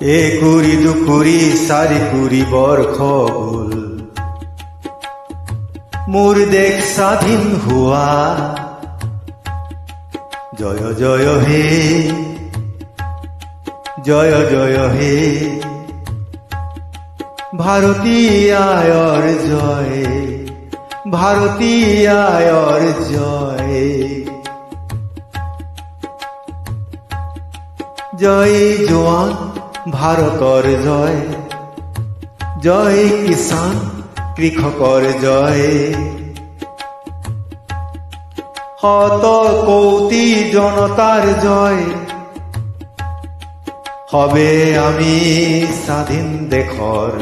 একুৰি দুকুৰি চাৰি কুৰি বৰ্ষ গ'ল মোৰ দেশ স্বাধীন হোৱা। জয় জয় হে, জয় জয় হে, ভাৰতীয়াৰ জয়, ভাৰতীয়াৰ জয়। জয় জোৱান ভাৰতৰ জয়, জয় কিষাণ কৃষকৰ জয়। শত কোটি জনতাৰ জয়, হবে আমি স্বাধীন দেশৰ।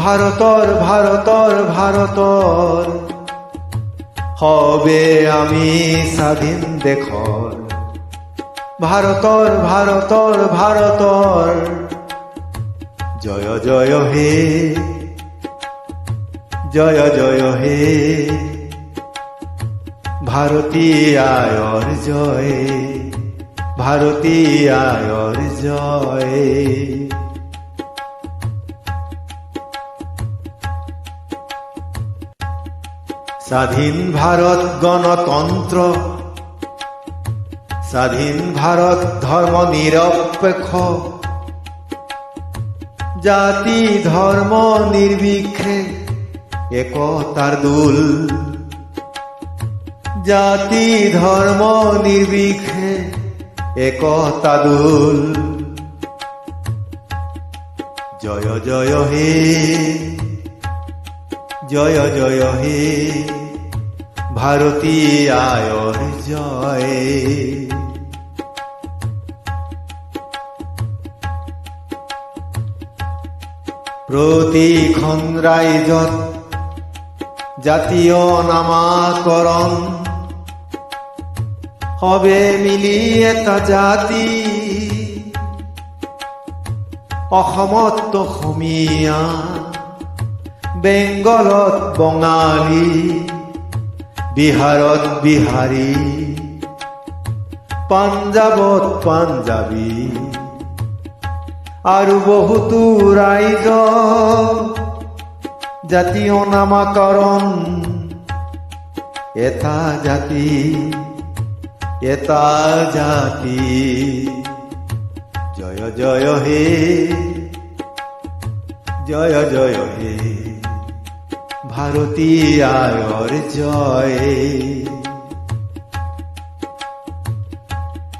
ভাৰতৰ ভাৰতৰ ভাৰতৰ, হবে আমি স্বাধীন দেশৰ। ভাৰতৰ ভাৰতৰ ভাৰতৰ, জয় জয় হে, জয় জয় হে, ভাৰতীয়াৰ জয়, ভাৰতীয়াৰ জয়। স্বাধীন ভাৰত গণতন্ত্ৰ, স্বাধীন ভাৰত ধৰ্ম নিৰপেক্ষ, জাতি ধৰ্ম নিৰ্বিশেষে একতাৰ দোল। জাতি ধৰ্ম নিৰ্বিশেষে একতা দোল। জয় জয় হে, জয় জয় হে, ভাৰতীয়াৰ জয়। প্ৰতিখন ৰাজ্যত জাতীয় নামাকৰণ, হবে মিলি এটা জাতি। অসমত অসমীয়া, বেংগলত বঙালী, বিহাৰত বিহাৰী, পাঞ্জাবত পাঞ্জাবী, আৰু বহুতো ৰাজ্য জাতীয় নামাকৰণ। এটা জাতি, এটা জাতি। জয় জয় হে, জয় জয় হে, ভাৰতীয়াৰ জয়।